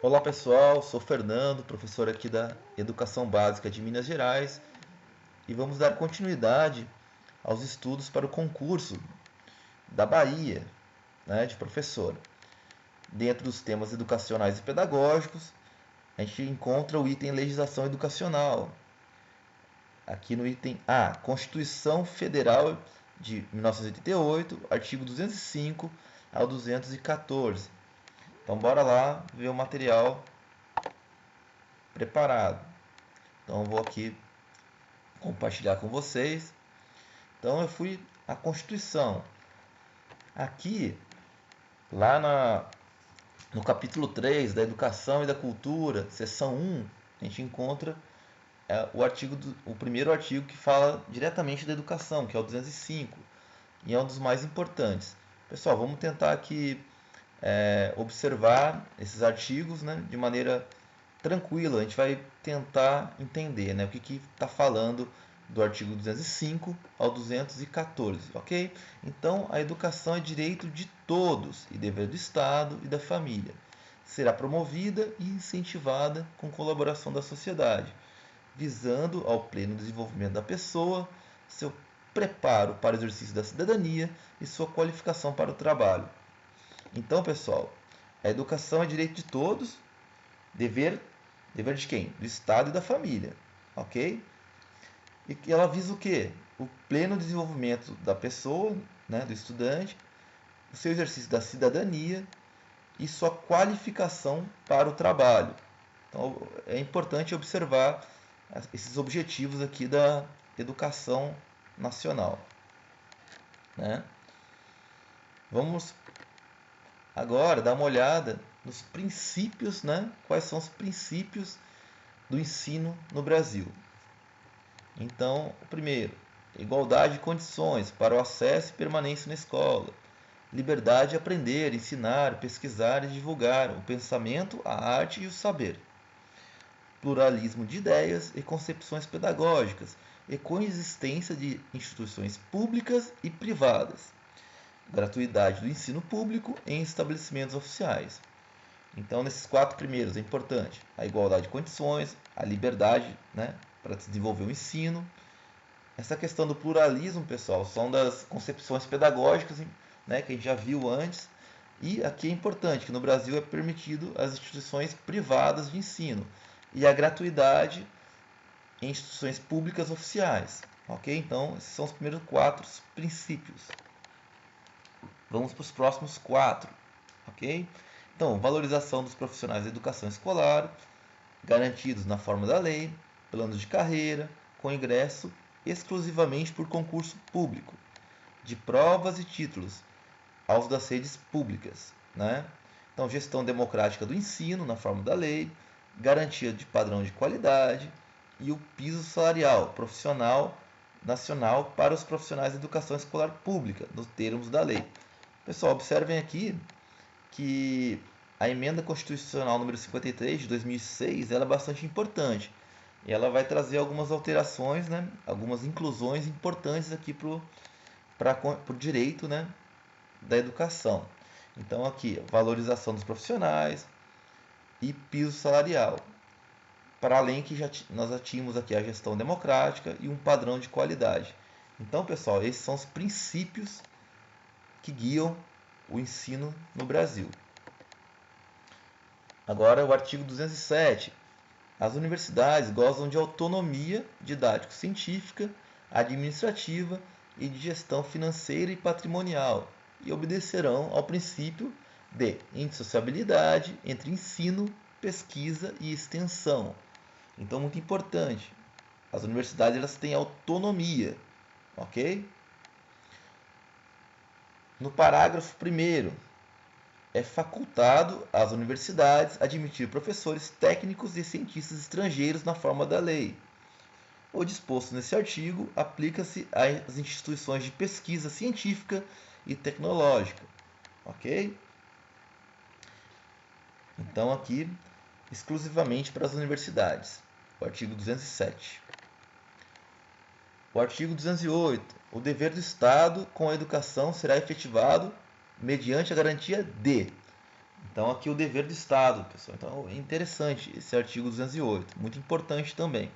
Olá pessoal, sou Fernando, professor aqui da Educação Básica de Minas Gerais e vamos dar continuidade aos estudos para o concurso da Bahia, de professor. Dentro dos temas educacionais e pedagógicos, a gente encontra o item legislação educacional. Aqui no item A, Constituição Federal de 1988, artigo 205 ao 214. Então bora lá ver o material preparado. Então eu vou aqui compartilhar com vocês. Então eu fui à Constituição. Aqui, no capítulo 3 da Educação e da Cultura, seção 1, a gente encontra o primeiro artigo que fala diretamente da educação, que é o 205, e é um dos mais importantes. Pessoal, vamos tentar aqui observar esses artigos, de maneira tranquila. A gente vai tentar entender, o que está falando do artigo 205 ao 214, ok? Então, a educação é direito de todos e dever do Estado e da família. Será promovida e incentivada com colaboração da sociedade, visando ao pleno desenvolvimento da pessoa, seu preparo para o exercício da cidadania e sua qualificação para o trabalho. Então, pessoal, a educação é direito de todos, dever de quem? Do Estado e da família, ok? E ela visa o quê? O pleno desenvolvimento da pessoa, do estudante, o seu exercício da cidadania e sua qualificação para o trabalho. Então, é importante observar esses objetivos aqui da educação nacional. Vamos agora dar uma olhada nos princípios, quais são os princípios do ensino no Brasil. Então, o primeiro, igualdade de condições para o acesso e permanência na escola. Liberdade de aprender, ensinar, pesquisar e divulgar o pensamento, a arte e o saber. Pluralismo de ideias e concepções pedagógicas e coexistência de instituições públicas e privadas. Gratuidade do ensino público em estabelecimentos oficiais. Então, nesses 4 primeiros é importante a igualdade de condições, a liberdade, para desenvolver o ensino. Essa questão do pluralismo, pessoal, são das concepções pedagógicas, que a gente já viu antes. E aqui é importante que no Brasil é permitido as instituições privadas de ensino e a gratuidade em instituições públicas oficiais. Ok? Então, esses são os primeiros 4 princípios. Vamos para os próximos 4. Ok? Então, valorização dos profissionais da educação escolar, garantidos na forma da lei, planos de carreira, com ingresso exclusivamente por concurso público, de provas e títulos aos das redes públicas. Então, gestão democrática do ensino na forma da lei, garantia de padrão de qualidade e o piso salarial profissional nacional para os profissionais da educação escolar pública, nos termos da lei. Pessoal, observem aqui que a emenda constitucional número 53 de 2006 ela é bastante importante. E ela vai trazer algumas alterações, algumas inclusões importantes aqui para o direito, da educação. Então aqui, valorização dos profissionais e piso salarial. Para além que nós já tínhamos aqui a gestão democrática e um padrão de qualidade. Então, pessoal, esses são os princípios que guiam o ensino no Brasil. Agora, o artigo 207. As universidades gozam de autonomia didático-científica, administrativa e de gestão financeira e patrimonial e obedecerão ao princípio de indissociabilidade entre ensino, pesquisa e extensão. Então, muito importante, as universidades elas têm autonomia, ok? No parágrafo 1º, é facultado às universidades admitir professores técnicos e cientistas estrangeiros na forma da lei. O disposto nesse artigo aplica-se às instituições de pesquisa científica e tecnológica, ok? Então aqui, exclusivamente para as universidades, o artigo 207. O artigo 208. O dever do Estado com a educação será efetivado mediante a garantia de. Então aqui o dever do Estado, pessoal. Então é interessante esse artigo 208, muito importante também.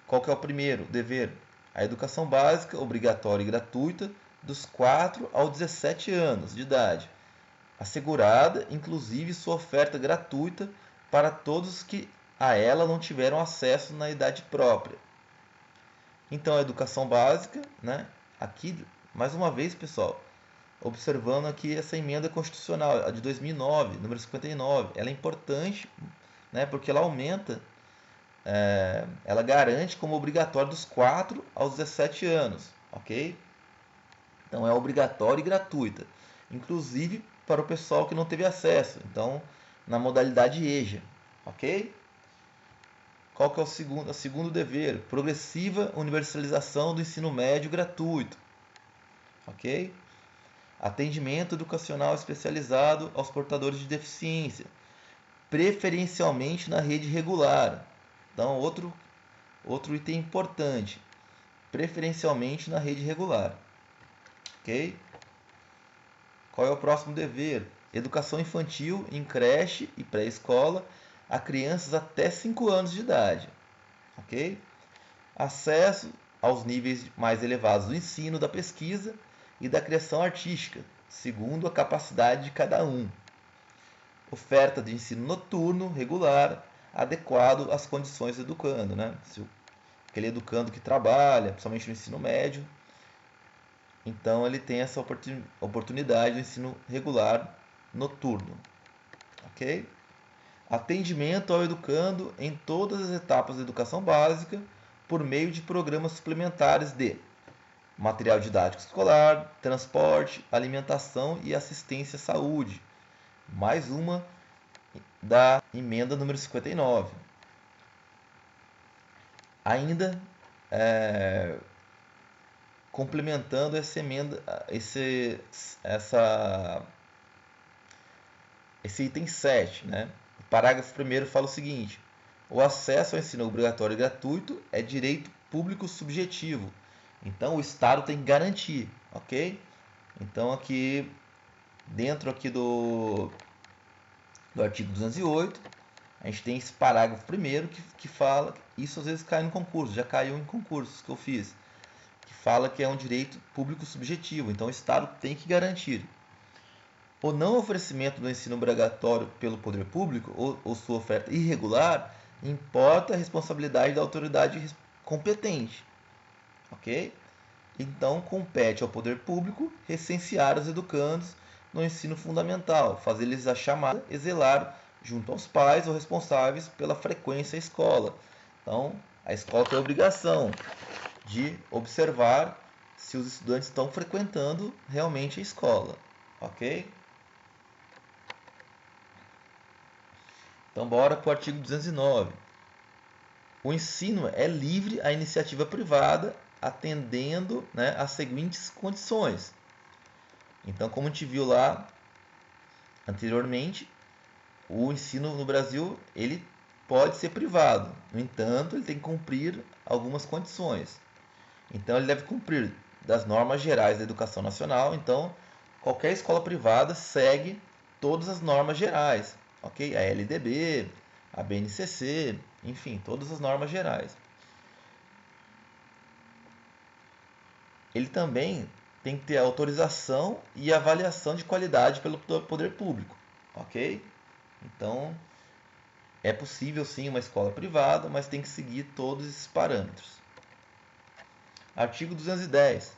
Qual que é o primeiro dever? A educação básica, obrigatória e gratuita, dos 4 aos 17 anos de idade, assegurada, inclusive sua oferta gratuita para todos que a ela não tiveram acesso na idade própria. Então a educação básica, né? Aqui, mais uma vez, pessoal, observando aqui essa emenda constitucional, a de 2009, número 59, ela é importante, né? Porque ela aumenta, ela garante como obrigatório dos 4 aos 17 anos, ok? Então é obrigatória e gratuita, inclusive para o pessoal que não teve acesso, então na modalidade EJA, ok? Qual que é o segundo dever? Progressiva universalização do ensino médio gratuito, ok? Atendimento educacional especializado aos portadores de deficiência, preferencialmente na rede regular. Então, outro item importante, preferencialmente na rede regular, ok? Qual é o próximo dever? Educação infantil em creche e pré-escola a crianças até 5 anos de idade, ok? Acesso aos níveis mais elevados do ensino, da pesquisa e da criação artística, segundo a capacidade de cada um. Oferta de ensino noturno regular, adequado às condições do educando, né? Se aquele educando que trabalha, principalmente no ensino médio, então ele tem essa oportunidade do ensino regular noturno, ok? Atendimento ao educando em todas as etapas da educação básica por meio de programas suplementares de material didático escolar, transporte, alimentação e assistência à saúde. Mais uma da emenda número 59. Ainda complementando essa emenda, esse item 7, né? O parágrafo 1º fala o seguinte: o acesso ao ensino obrigatório e gratuito é direito público subjetivo. Então o Estado tem que garantir, ok? Então aqui dentro aqui do artigo 208, a gente tem esse parágrafo 1º que fala, isso às vezes cai no concurso, já caiu em concursos que eu fiz, que fala que é um direito público subjetivo, então o Estado tem que garantir. O não oferecimento do ensino obrigatório pelo poder público ou sua oferta irregular importa a responsabilidade da autoridade competente, ok? Então compete ao poder público recensear os educandos no ensino fundamental, fazer-lhes a chamada e zelar junto aos pais ou responsáveis pela frequência à escola. Então a escola tem a obrigação de observar se os estudantes estão frequentando realmente a escola, ok? Então, bora para o artigo 209. O ensino é livre à iniciativa privada, atendendo, né, às seguintes condições. Então, como a gente viu lá anteriormente, o ensino no Brasil ele pode ser privado. No entanto, ele tem que cumprir algumas condições. Então, ele deve cumprir das normas gerais da educação nacional. Então, qualquer escola privada segue todas as normas gerais, ok? A LDB, a BNCC, enfim, todas as normas gerais. Ele também tem que ter autorização e avaliação de qualidade pelo poder público, ok? Então, é possível sim uma escola privada, mas tem que seguir todos esses parâmetros. Artigo 210.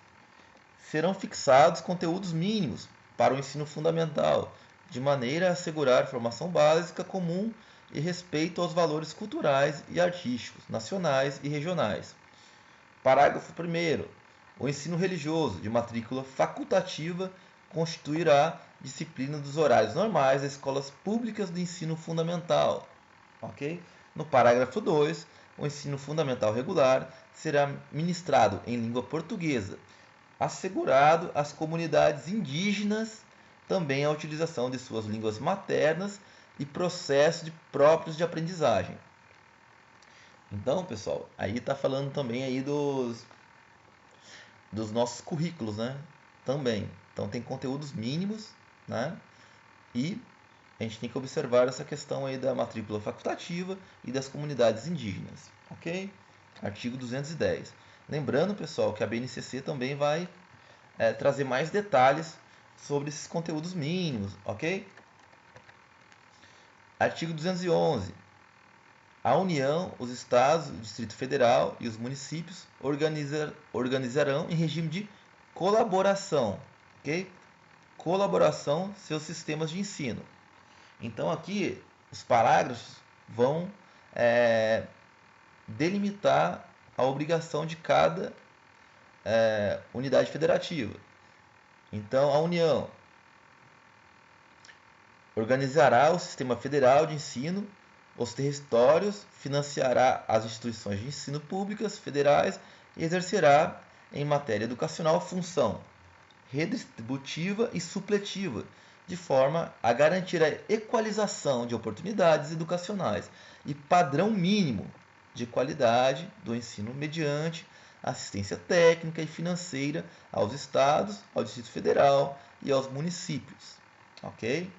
Serão fixados conteúdos mínimos para o ensino fundamental, de maneira a assegurar formação básica comum e respeito aos valores culturais e artísticos, nacionais e regionais. Parágrafo 1º. O ensino religioso, de matrícula facultativa, constituirá disciplina dos horários normais das escolas públicas de ensino fundamental. Ok? No parágrafo 2, o ensino fundamental regular será ministrado em língua portuguesa, assegurado às comunidades indígenas também a utilização de suas línguas maternas e processos próprios de aprendizagem. Então, pessoal, aí está falando também aí dos nossos currículos, né? Também. Então tem conteúdos mínimos, né? E a gente tem que observar essa questão aí da matrícula facultativa e das comunidades indígenas, ok? Artigo 210. Lembrando, pessoal, que a BNCC também vai trazer mais detalhes sobre esses conteúdos mínimos, ok? Artigo 211. A União, os Estados, o Distrito Federal e os municípios organizarão em regime de colaboração, ok? Colaboração seus sistemas de ensino. Então aqui os parágrafos vão delimitar a obrigação de cada unidade federativa. Então a União organizará o sistema federal de ensino, os territórios, financiará as instituições de ensino públicas federais e exercerá, em matéria educacional, função redistributiva e supletiva, de forma a garantir a equalização de oportunidades educacionais e padrão mínimo de qualidade do ensino mediante assistência técnica e financeira aos estados, ao Distrito Federal e aos municípios. Ok?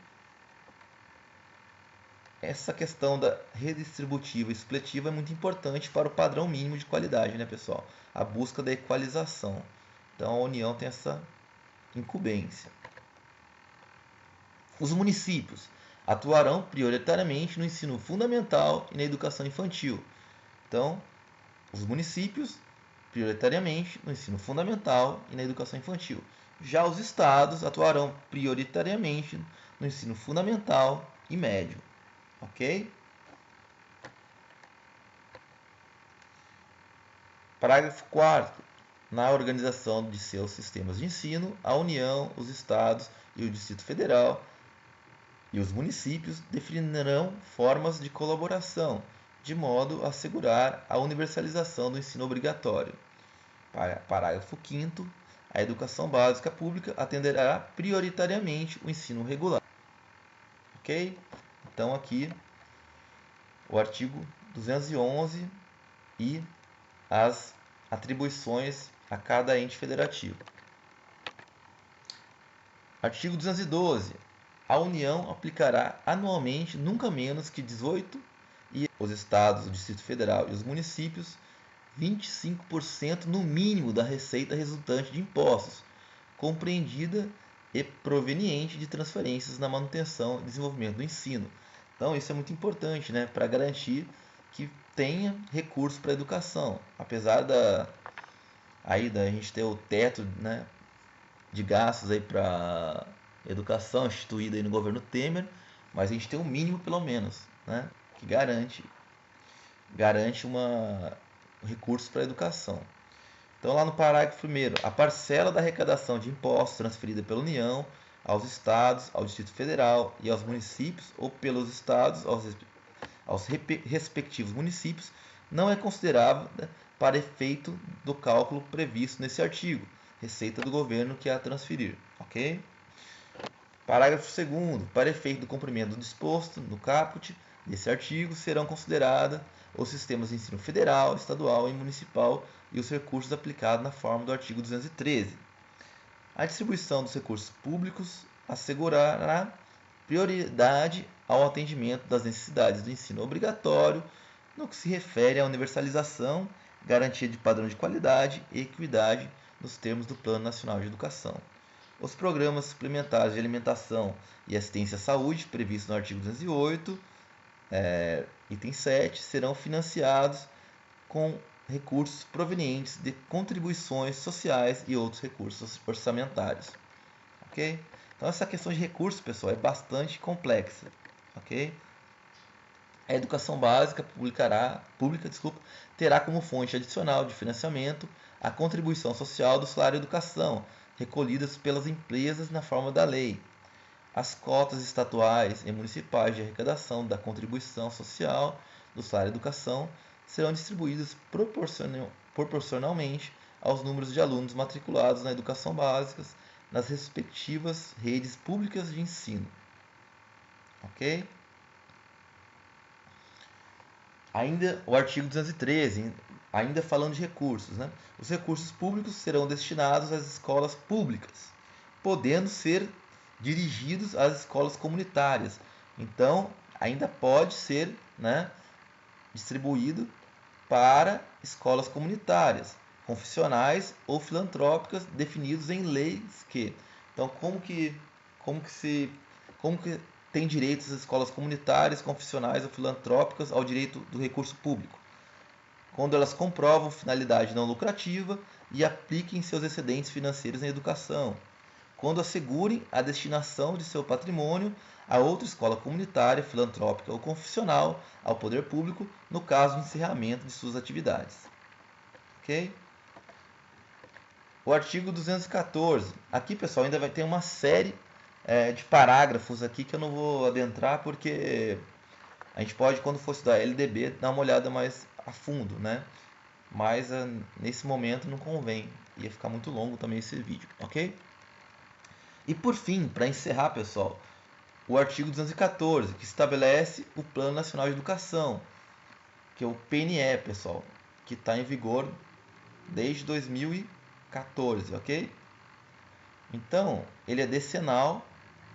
Essa questão da redistributiva e supletiva é muito importante para o padrão mínimo de qualidade, né, pessoal? A busca da equalização. Então, a União tem essa incumbência. Os municípios atuarão prioritariamente no ensino fundamental e na educação infantil. Então, os municípios prioritariamente no ensino fundamental e na educação infantil. Já os estados atuarão prioritariamente no ensino fundamental e médio. Ok? Parágrafo 4º. Na organização de seus sistemas de ensino, a União, os estados e o Distrito Federal e os municípios definirão formas de colaboração, de modo a assegurar a universalização do ensino obrigatório. Parágrafo 5º. A educação básica pública atenderá prioritariamente o ensino regular. Ok? Então, aqui, o artigo 211 e as atribuições a cada ente federativo. Artigo 212. A União aplicará anualmente nunca menos que 18 e os estados, o Distrito Federal e os municípios 25% no mínimo da receita resultante de impostos, compreendida e proveniente de transferências na manutenção e desenvolvimento do ensino. Então, isso é muito importante, né, para garantir que tenha recurso para a educação. Apesar da gente ter o teto, né, de gastos para educação instituído aí no governo Temer, mas a gente tem um mínimo pelo menos, né, que garante recursos para a educação. Então, lá no parágrafo 1º, a parcela da arrecadação de impostos transferida pela União aos estados, ao Distrito Federal e aos municípios, ou pelos estados aos respectivos municípios, não é considerável, né, para efeito do cálculo previsto nesse artigo, receita do governo que a transferir. Ok? Parágrafo 2º. Para efeito do cumprimento do disposto no caput desse artigo, serão considerados os sistemas de ensino federal, estadual e municipal e os recursos aplicados na forma do artigo 213. A distribuição dos recursos públicos assegurará prioridade ao atendimento das necessidades do ensino obrigatório no que se refere à universalização, garantia de padrão de qualidade e equidade nos termos do Plano Nacional de Educação. Os programas suplementares de alimentação e assistência à saúde, previstos no artigo 208, item 7, serão financiados com recursos provenientes de contribuições sociais e outros recursos orçamentários. Ok? Então, essa questão de recursos, pessoal, é bastante complexa. Ok? A educação básica pública, terá como fonte adicional de financiamento a contribuição social do salário educação, recolhidas pelas empresas na forma da lei. As cotas estaduais e municipais de arrecadação da contribuição social do salário educação serão distribuídas proporcionalmente aos números de alunos matriculados na educação básica nas respectivas redes públicas de ensino. Ok? Ainda o artigo 213, ainda falando de recursos, né? Os recursos públicos serão destinados às escolas públicas, podendo ser dirigidos às escolas comunitárias, Então, ainda pode ser, né, distribuído para escolas comunitárias, confessionais ou filantrópicas definidos em leis que. Então, como que tem direitos as escolas comunitárias, confessionais ou filantrópicas ao direito do recurso público? Quando elas comprovam finalidade não lucrativa e apliquem seus excedentes financeiros em educação, quando assegurem a destinação de seu patrimônio a outra escola comunitária, filantrópica ou confessional, ao poder público, no caso de encerramento de suas atividades. Ok? O artigo 214. Aqui, pessoal, ainda vai ter uma série de parágrafos aqui que eu não vou adentrar porque a gente pode, quando for estudar LDB, dar uma olhada mais a fundo, né? Mas nesse momento não convém, ia ficar muito longo também esse vídeo, ok? E por fim, para encerrar, pessoal, o artigo 214, que estabelece o Plano Nacional de Educação, que é o PNE, pessoal, que está em vigor desde 2014, ok? Então, ele é decenal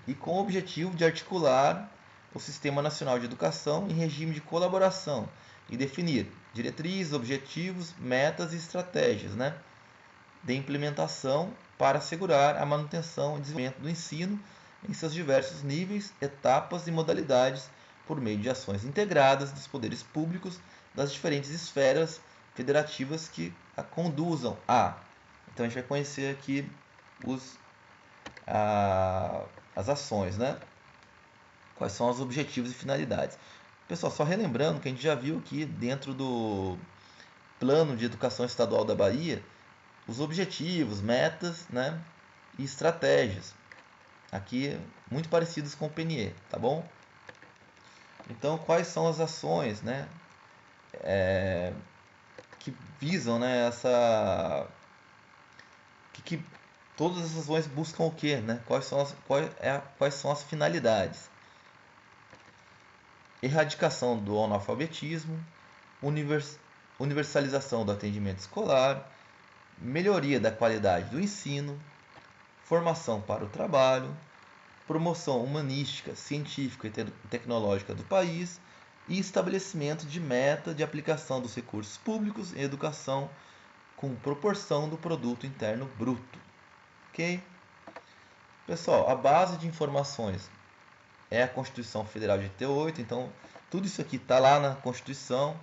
e com o objetivo de articular o Sistema Nacional de Educação em regime de colaboração e definir diretrizes, objetivos, metas e estratégias, né, de implementação para assegurar a manutenção e desenvolvimento do ensino em seus diversos níveis, etapas e modalidades por meio de ações integradas dos poderes públicos das diferentes esferas federativas que a conduzam a. Então a gente vai conhecer aqui os, as ações, né? Quais são os objetivos e finalidades. Pessoal, só relembrando que a gente já viu aqui dentro do Plano de Educação Estadual da Bahia os objetivos, metas, né, e estratégias. Aqui muito parecidos com o PNE, tá bom? Então, quais são as ações, né, que visam, né, que todas as ações buscam o quê, né? Quais são as finalidades? Erradicação do analfabetismo, universalização do atendimento escolar, melhoria da qualidade do ensino, formação para o trabalho, promoção humanística, científica e tecnológica do país e estabelecimento de meta de aplicação dos recursos públicos em educação com proporção do produto interno bruto. Ok? Pessoal, a base de informações é a Constituição Federal de 88, então tudo isso aqui está lá na Constituição.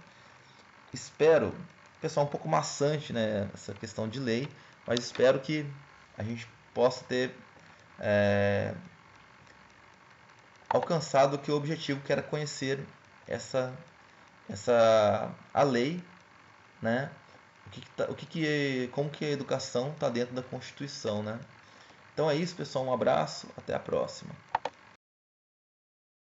Espero, pessoal, um pouco maçante, né, essa questão de lei, mas espero que a gente possa ter alcançado que o objetivo que era conhecer essa a lei, né? Como que a educação está dentro da Constituição, né? Então é isso, pessoal. Um abraço, até a próxima.